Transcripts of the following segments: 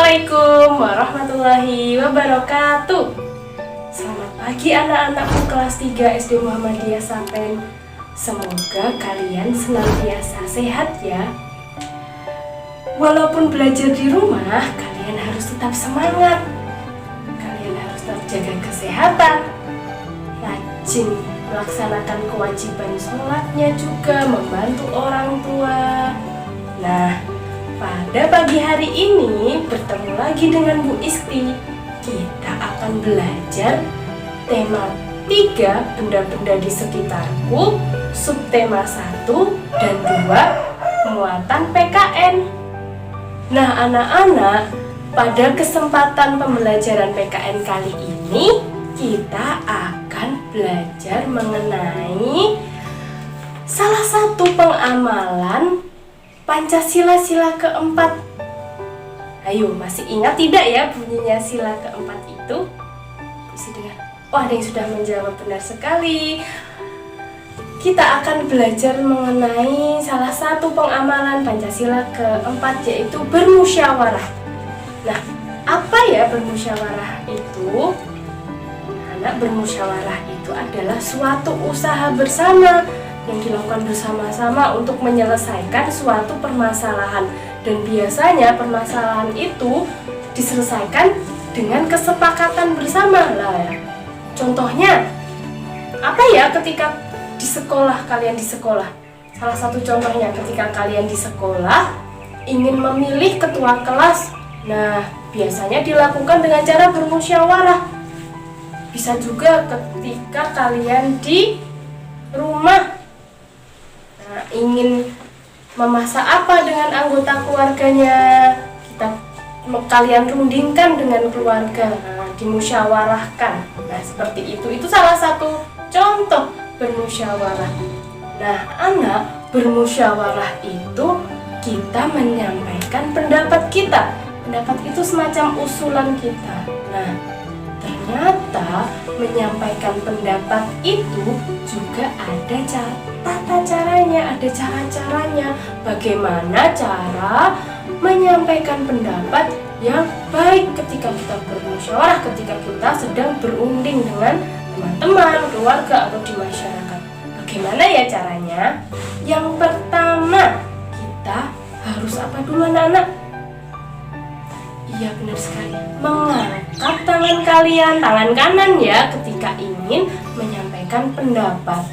Assalamualaikum warahmatullahi wabarakatuh. Selamat pagi anak-anakku kelas 3 SD Muhammadiyah Sapen. Semoga kalian senantiasa sehat ya. Walaupun belajar di rumah, kalian harus tetap semangat. Kalian harus tetap jaga kesehatan, rajin melaksanakan kewajiban sholatnya juga, membantu orang tua. Nah, pada pagi hari ini bertemu lagi dengan Bu Isti. Kita akan belajar tema 3 benda-benda di sekitarku, subtema 1 dan 2 muatan PKN. Nah anak-anak, pada kesempatan pembelajaran PKN kali ini kita akan belajar mengenai salah satu pengamalan Pancasila sila keempat. Ayo, masih ingat tidak ya bunyinya sila keempat itu? Bisa dengar? Oh, ada yang sudah menjawab, benar sekali. Kita akan belajar mengenai salah satu pengamalan Pancasila keempat, yaitu bermusyawarah. Nah, apa ya bermusyawarah itu? Anak, bermusyawarah itu adalah suatu usaha bersama yang dilakukan bersama-sama untuk menyelesaikan suatu permasalahan, dan biasanya permasalahan itu diselesaikan dengan kesepakatan bersama lah. Contohnya apa ya ketika di sekolah, kalian di sekolah? Salah satu contohnya ketika kalian di sekolah ingin memilih ketua kelas. Nah, biasanya dilakukan dengan cara bermusyawarah. Bisa juga ketika kalian di rumah ingin memasak apa dengan anggota keluarganya, kalian rundingkan dengan keluarga, dimusyawarahkan. Nah, seperti itu salah satu contoh bermusyawarah. Nah anak, bermusyawarah itu kita menyampaikan pendapat kita. Pendapat itu semacam usulan kita. Nah, ternyata menyampaikan pendapat itu juga ada tata caranya, ada cara-caranya. Bagaimana cara menyampaikan pendapat yang baik ketika kita bermusyawarah, ketika kita sedang berunding dengan teman-teman, keluarga, atau di masyarakat. Bagaimana ya caranya? Yang pertama, kita harus apa dulu anak-anak? Iya, benar sekali. Mengangkat tangan kalian, tangan kanan ya, ketika ingin menyampaikan pendapat.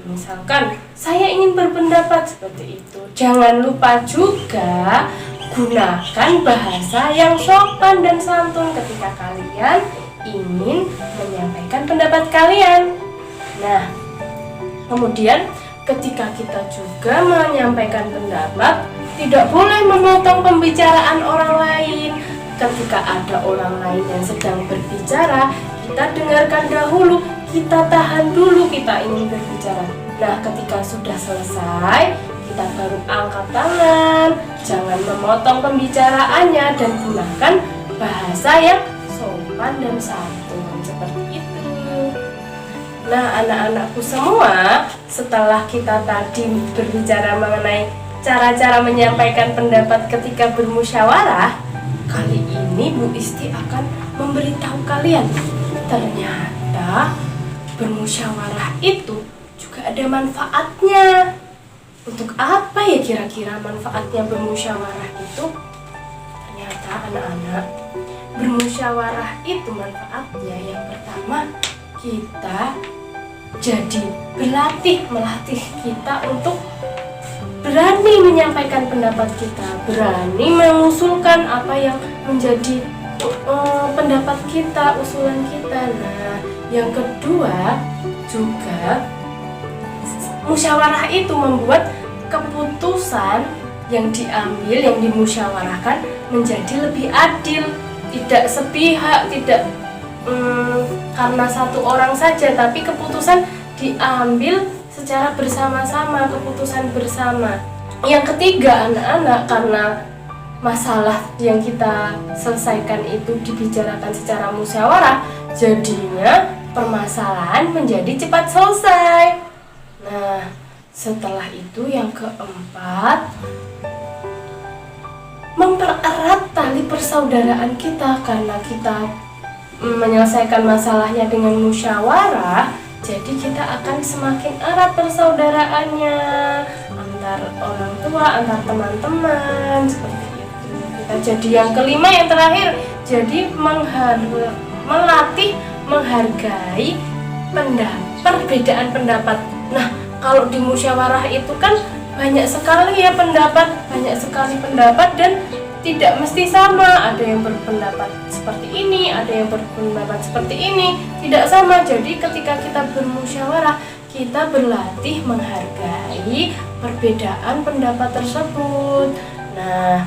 Misalkan saya ingin berpendapat seperti itu. Jangan lupa juga gunakan bahasa yang sopan dan santun ketika kalian ingin menyampaikan pendapat kalian. Nah, kemudian ketika kita juga menyampaikan pendapat, tidak boleh memotong pembicaraan orang lain. Ketika ada orang lain yang sedang berbicara, kita dengarkan dahulu, kita tahan dulu, kita ingin berbicara. Nah, ketika sudah selesai, kita baru angkat tangan. Jangan memotong pembicaraannya dan gunakan bahasa yang sopan dan santun seperti itu. Nah, anak-anakku semua, setelah kita tadi berbicara mengenai cara-cara menyampaikan pendapat ketika bermusyawarah, kali ini Bu Isti akan memberitahu kalian, ternyata bermusyawarah itu juga ada manfaatnya. Untuk apa ya kira-kira manfaatnya bermusyawarah itu? Ternyata anak-anak, bermusyawarah itu manfaatnya yang pertama, kita jadi melatih kita untuk berani menyampaikan pendapat kita, berani mengusulkan apa yang menjadi pendapat kita, usulan kita. Nah, yang kedua juga musyawarah itu membuat keputusan yang diambil, yang dimusyawarahkan menjadi lebih adil, tidak sepihak, tidak karena satu orang saja, tapi keputusan diambil secara bersama-sama, keputusan bersama. Yang ketiga anak-anak, karena masalah yang kita selesaikan itu dibicarakan secara musyawarah, jadinya permasalahan menjadi cepat selesai. Nah, setelah itu yang keempat, mempererat tali persaudaraan kita karena kita menyelesaikan masalahnya dengan musyawarah. Jadi kita akan semakin erat persaudaraannya antar orang tua, antar teman-teman, seperti itu. Kita jadi yang kelima, yang terakhir, jadi melatih menghargai perbedaan pendapat. Nah, kalau di musyawarah itu kan banyak sekali ya pendapat, dan tidak mesti sama. Ada yang berpendapat seperti ini, ada yang berpendapat seperti ini, tidak sama. Jadi ketika kita bermusyawarah, kita berlatih menghargai perbedaan pendapat tersebut. Nah,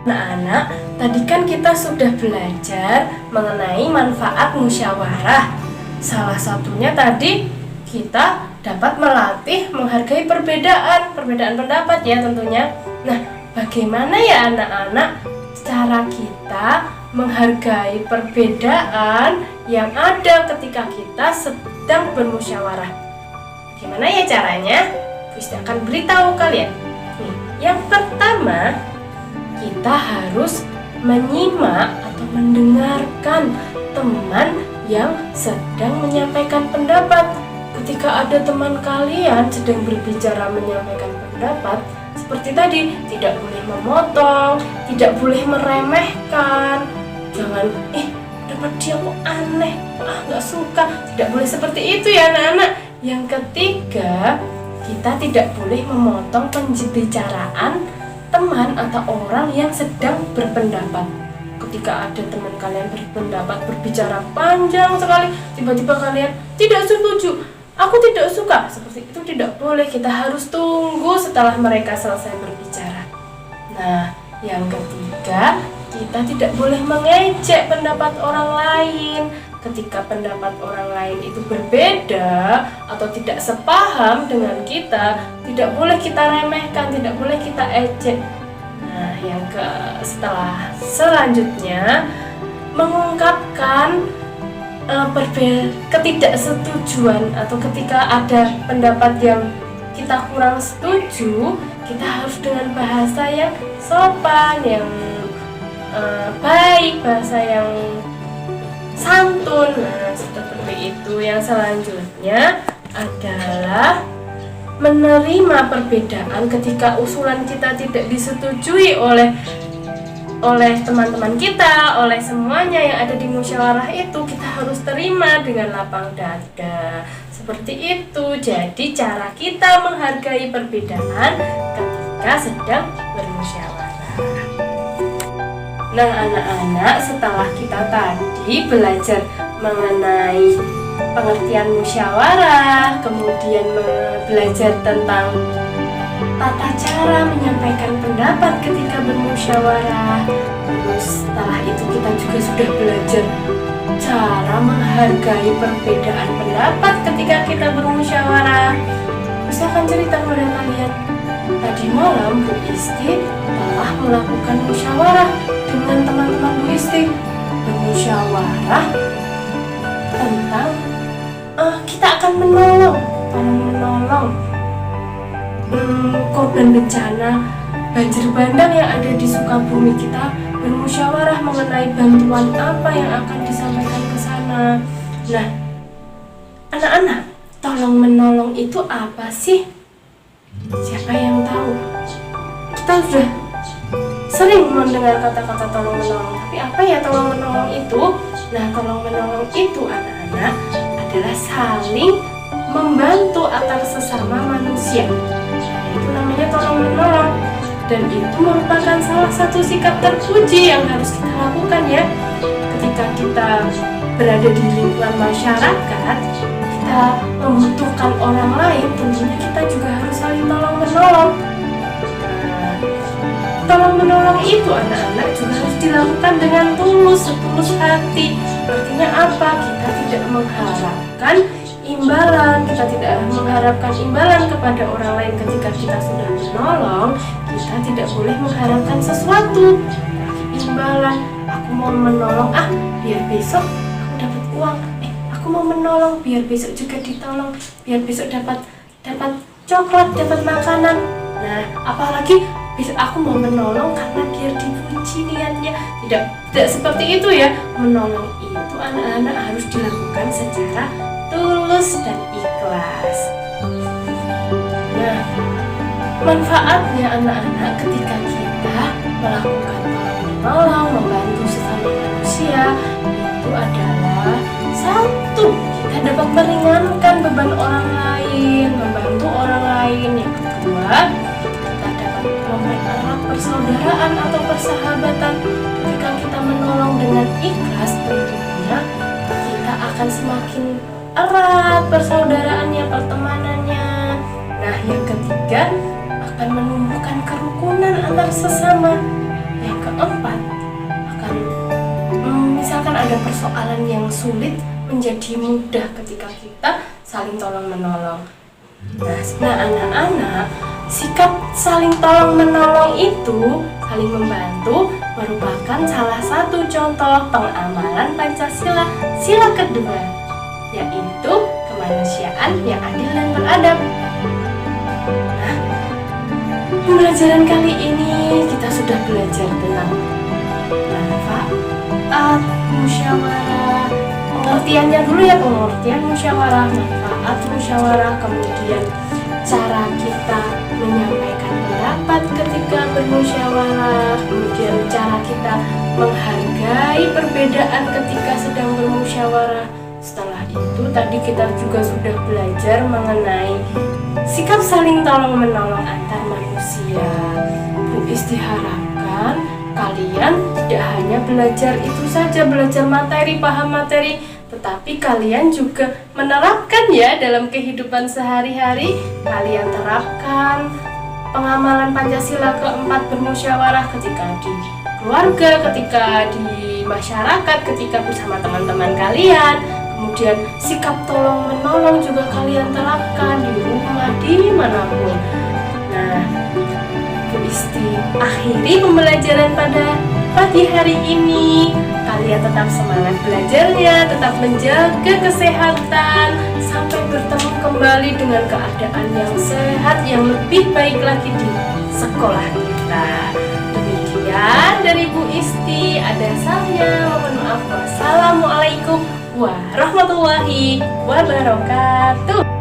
anak-anak, tadi kan kita sudah belajar mengenai manfaat musyawarah. Salah satunya tadi kita dapat melatih menghargai perbedaan pendapat ya tentunya. Nah, bagaimana ya anak-anak cara kita menghargai perbedaan yang ada ketika kita sedang bermusyawarah? Gimana ya caranya? Bisa akan beritahu kalian. Nih, yang pertama, kita harus menyimak atau mendengarkan teman yang sedang menyampaikan pendapat. Ketika ada teman kalian sedang berbicara menyampaikan pendapat, seperti tadi, tidak boleh memotong, tidak boleh meremehkan. Jangan, pendapat dia kok aneh, nggak suka. Tidak boleh seperti itu ya anak-anak. Yang ketiga, kita tidak boleh memotong pembicaraan teman atau orang yang sedang berpendapat. Ketika ada teman kalian berbicara panjang sekali, tiba-tiba kalian tidak setuju, aku tidak suka, seperti itu tidak boleh. Kita harus tunggu setelah mereka selesai berbicara. Nah, yang ketiga, kita tidak boleh mengejek pendapat orang lain. Ketika pendapat orang lain itu berbeda atau tidak sepaham dengan kita, tidak boleh kita remehkan, tidak boleh kita ejek. Nah, selanjutnya mengungkapkan ketidaksetujuan, atau ketika ada pendapat yang kita kurang setuju, kita harus dengan bahasa yang sopan, yang baik, bahasa yang santun. Nah, seperti itu. Yang selanjutnya adalah menerima perbedaan. Ketika usulan kita tidak disetujui oleh teman-teman kita, oleh semuanya yang ada di musyawarah itu, kita harus terima dengan lapang dada. Seperti itu. Jadi cara kita menghargai perbedaan ketika sedang bermusyawarah. Nah anak-anak, setelah kita tadi belajar mengenai pengertian musyawarah, kemudian belajar tentang tata cara menyampaikan pendapat ketika bermusyawarah. Terus setelah itu kita juga sudah belajar cara menghargai perbedaan pendapat ketika kita bermusyawarah. Saya akan cerita kepada kalian. Tadi malam Bu Isti telah melakukan musyawarah dengan teman-teman Bu Isti. Bermusyawarah tentang kita akan menolong korban bencana banjir bandang yang ada di Sukabumi. Kita bermusyawarah mengenai bantuan apa yang akan disampaikan ke sana. Nah, anak-anak, tolong menolong itu apa sih? Siapa yang tahu? Kita sudah sering mendengar kata-kata tolong menolong, tapi apa ya tolong menolong itu? Nah, tolong menolong itu anak-anak adalah saling membantu antar sesama manusia. Itu namanya tolong menolong, dan itu merupakan salah satu sikap terpuji yang harus kita lakukan ya. Ketika kita berada di lingkungan masyarakat, kita membutuhkan orang lain, tentunya kita juga harus saling tolong menolong. Tolong menolong itu anak-anak juga harus dilakukan dengan setulus hati. Artinya apa? Kita tidak mengharapkan imbalan, kepada orang lain. Ketika kita sudah menolong, kita tidak boleh mengharapkan sesuatu imbalan. Aku mau menolong biar besok aku dapat uang. Aku mau menolong biar besok juga ditolong, biar besok dapat coklat, dapat makanan. Nah, apalagi aku mau menolong karena biar dipuji niatnya. Tidak seperti itu ya. Menolong itu anak-anak harus dilakukan secara tulus dan ikhlas. Nah, manfaatnya anak-anak ketika kita melakukan tolong-menolong, membantu sesama manusia itu adalah satu, kita dapat meringankan beban orang lain, membantu orang lain. Yang kedua, kita dapat mempererat persaudaraan atau persahabatan. Ketika kita menolong dengan ikhlas, tentunya kita akan semakin erat persaudaraannya, pertemanannya. Nah, yang ketiga, akan menumbuhkan kerukunan antar sesama. Yang keempat, akan misalkan ada persoalan yang sulit menjadi mudah ketika kita saling tolong menolong. Nah, anak-anak, sikap saling tolong menolong itu, saling membantu, merupakan salah satu contoh pengamalan Pancasila sila kedua, yaitu kemanusiaan yang adil dan beradab. Nah, pembelajaran kali ini kita sudah belajar tentang manfaat musyawarah, pengertiannya dulu ya, pengertian musyawarah, manfaat musyawarah, kemudian cara kita menyampaikan pendapat ketika bermusyawarah, kemudian cara kita menghargai perbedaan ketika sedang bermusyawarah. Setelah itu tadi kita juga sudah belajar mengenai sikap saling tolong menolong antar manusia. Bu Isti harapkan kalian tidak hanya belajar itu saja, belajar materi, paham materi, tetapi kalian juga menerapkan ya dalam kehidupan sehari-hari. Kalian terapkan pengamalan Pancasila keempat, bermusyawarah ketika di keluarga, ketika di masyarakat, ketika bersama teman-teman kalian. Kemudian sikap tolong menolong juga kalian terapkan di rumah, dimanapun. Nah, Bu Isti akhiri pembelajaran pada pagi hari ini. Kalian tetap semangat belajarnya, tetap menjaga kesehatan, sampai bertemu kembali dengan keadaan yang sehat, yang lebih baik lagi di sekolah kita. Demikian dari Bu Isti, ada saya, mohon maaf. Wassalamualaikum warahmatullahi wabarakatuh.